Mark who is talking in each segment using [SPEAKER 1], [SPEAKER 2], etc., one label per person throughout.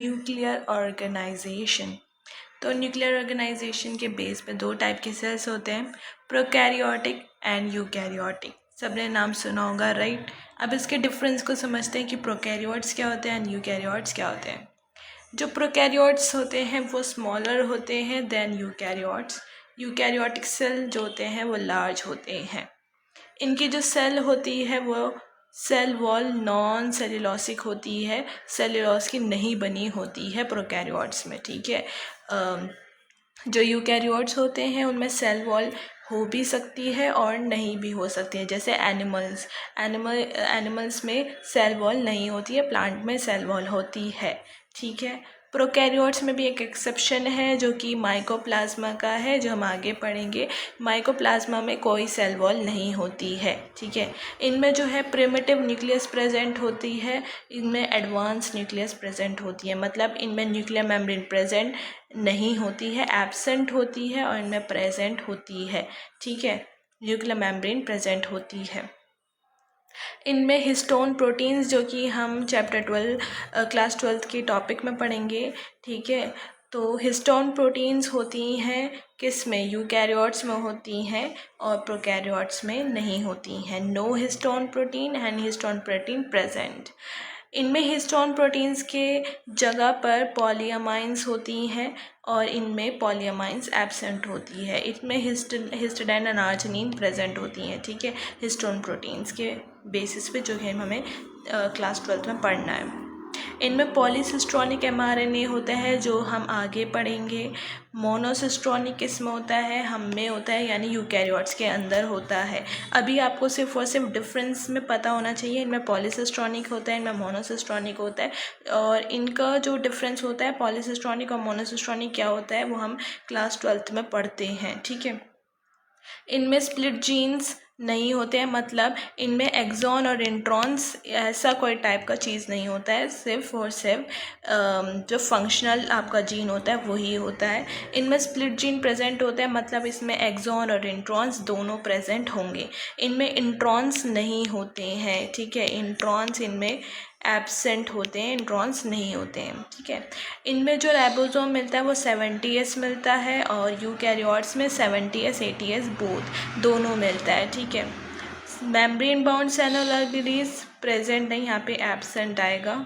[SPEAKER 1] Nuclear organisation. तो nuclear organisation के base पे दो टाइप के सेल्स होते हैं, प्रोकैरियोटिक एंड यूकैरियोटिक। सबने नाम सुना होगा, राइट। अब इसके डिफरेंस को समझते हैं कि प्रोकैरियोट्स क्या होते हैं एंड यूकैरियोट्स क्या होते हैं। जो प्रोकैरियोट्स होते हैं वो स्मॉलर होते हैं देन यूकैरियोट्स। यूकैरियोटिक सेल जो होते हैं वो लार्ज होते हैं। इनकी जो सेल होती है वो सेल वॉल नॉन सेल्यूलोसिक होती है, सेल्यूलोस की नहीं बनी होती है प्रोकैरियोट्स में, ठीक है। जो यूकैरियोट्स होते हैं उनमें सेल वॉल हो भी सकती है और नहीं भी हो सकती है, जैसे एनिमल्स में सेल वॉल नहीं होती है, प्लांट में सेल वॉल होती है, ठीक है। प्रोकैरियोट्स में भी एक एक्सेप्शन है जो कि माइकोप्लाज्मा का है, जो हम आगे पढ़ेंगे। माइकोप्लाज्मा में कोई सेल वॉल नहीं होती है, ठीक है। इनमें जो है प्रिमिटिव न्यूक्लियस प्रेजेंट होती है, इनमें एडवांस न्यूक्लियस प्रेजेंट होती है, मतलब इनमें न्यूक्लियर मेम्ब्रेन प्रेजेंट नहीं होती है, एब्सेंट होती है, और इनमें प्रेजेंट होती है, ठीक है। न्यूक्लियर मेम्ब्रेन प्रेजेंट होती है। इनमें हिस्टोन प्रोटीन्स जो कि हम चैप्टर 12 क्लास 12 के टॉपिक में पढ़ेंगे, ठीक है। तो हिस्टोन प्रोटीन्स होती हैं किस में, यूकैरियोट्स में होती हैं और प्रोकैरियोट्स में नहीं होती हैं। No histone protein and histone protein present. इनमें हिस्टोन प्रोटीन्स के जगह पर पॉलीअमाइंस होती हैं और इनमें पॉलीअमाइंस एब्सेंट होती है। इसमें हिस्टिडाइन एंड आर्जिनिन प्रेजेंट होती हैं, ठीक है, हिस्टोन प्रोटीन्स के बेसिस पे, जो है हमें क्लास 12 में पढ़ना है। इनमें पॉलीसिस्ट्रॉनिक mRNA होता है जो हम आगे पढ़ेंगे। मोनोसिस्ट्रॉनिक किसमें होता है, हम में होता है, यानी यूकैरियोट्स के अंदर होता है। अभी आपको सिर्फ और सिर्फ डिफरेंस में पता होना चाहिए, इनमें पॉलीसिस्ट्रॉनिक होता है, इनमें मोनोसिस्ट्रॉनिक होता है, और इनका जो डिफरेंस होता है पॉलीसिस्ट्रॉनिक और मोनोसिस्ट्रॉनिक क्या होता है वो हम क्लास 12 में पढ़ते हैं, ठीक है। इनमें स्प्लिट जीन्स नहीं होते हैं, मतलब इनमें एक्सॉन और इंट्रॉन्स ऐसा कोई टाइप का चीज़ नहीं होता है, सिर्फ और सिर्फ जो फंक्शनल आपका जीन होता है वही होता है। इनमें स्प्लिट जीन प्रेजेंट होते हैं, मतलब इसमें एक्सॉन और इंट्रॉन्स दोनों प्रेजेंट होंगे। इनमें इंट्रॉन्स नहीं होते हैं, ठीक है, इंट्रॉन्स इनमें एब्सेंट होते हैं, इंट्रॉन्स नहीं होते हैं, ठीक है। इनमें जो राइबोसोम मिलता है वो 70S मिलता है और यूकैरियोट्स में 70S 80S बोथ दोनों मिलता है, ठीक है। मेम्ब्रेन बाउंड सेलुलर प्रेजेंट नहीं, यहाँ पे एब्सेंट आएगा,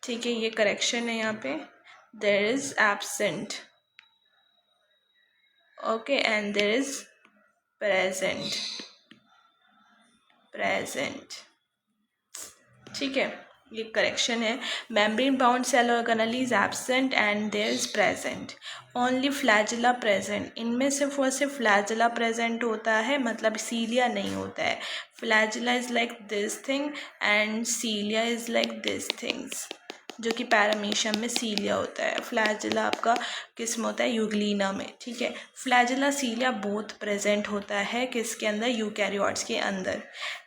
[SPEAKER 1] ठीक है, ये करेक्शन है, यहाँ पे there is absent, okay, and there is present, ठीक है, ये करेक्शन है। Membrane bound cell organelle is absent and there is present, only flagella present. इनमें सिर्फ और सिर्फ फ्लैजिला प्रेजेंट होता है, मतलब सीलिया नहीं होता है। Flagella is like this thing and cilia is like this things, जो कि पैरामीशियम में सीलिया होता है। फ्लैजिला आपका किस्म होता है यूग्लिना में, ठीक है। फ्लैजिला सीलिया बोथ प्रेजेंट होता है किसके अंदर, यूकैरियोट्स के अंदर।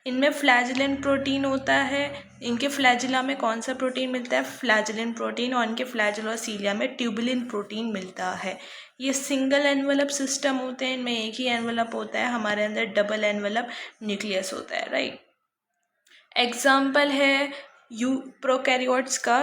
[SPEAKER 1] इनमें फ्लैजिलिन प्रोटीन होता है, इनके फ्लैजिला में कौन सा प्रोटीन मिलता है, फ्लैजिलिन प्रोटीन, और इनके फ्लैजिला सीलिया में ट्यूबुलिन प्रोटीन मिलता है। ये सिंगल एनवेलप सिस्टम होते हैं, इनमें एक ही एनवेलप होता है, हमारे अंदर डबल एनवेलप न्यूक्लियस होता है, राइट। एग्जाम्पल है प्रोकैरियोट्स का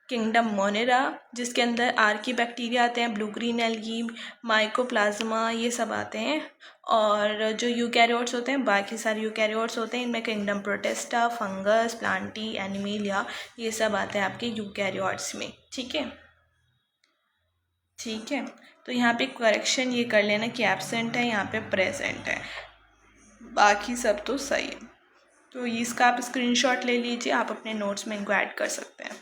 [SPEAKER 1] किंगडम मोनेरा, जिसके अंदर आर्की बैक्टीरिया आते हैं, ब्लू ग्रीन एल्गी, माइकोप्लाज्मा, ये सब आते हैं। और जो यूकैरियोट्स होते हैं, बाकी सारे यूकैरियोट्स होते हैं, इनमें kingdom Protista, fungus, Plantae, animalia, ये सब आते हैं आपके यूकैरियोट्स में, ठीक है, ठीक है। तो यहाँ पे करेक्शन ये कर लेना कि एब्सेंट है, यहाँ पे प्रेजेंट है, बाकी सब तो सही है। तो इसका आप स्क्रीनशॉट ले लीजिए, आप अपने नोट्स में इनको ऐड कर सकते हैं।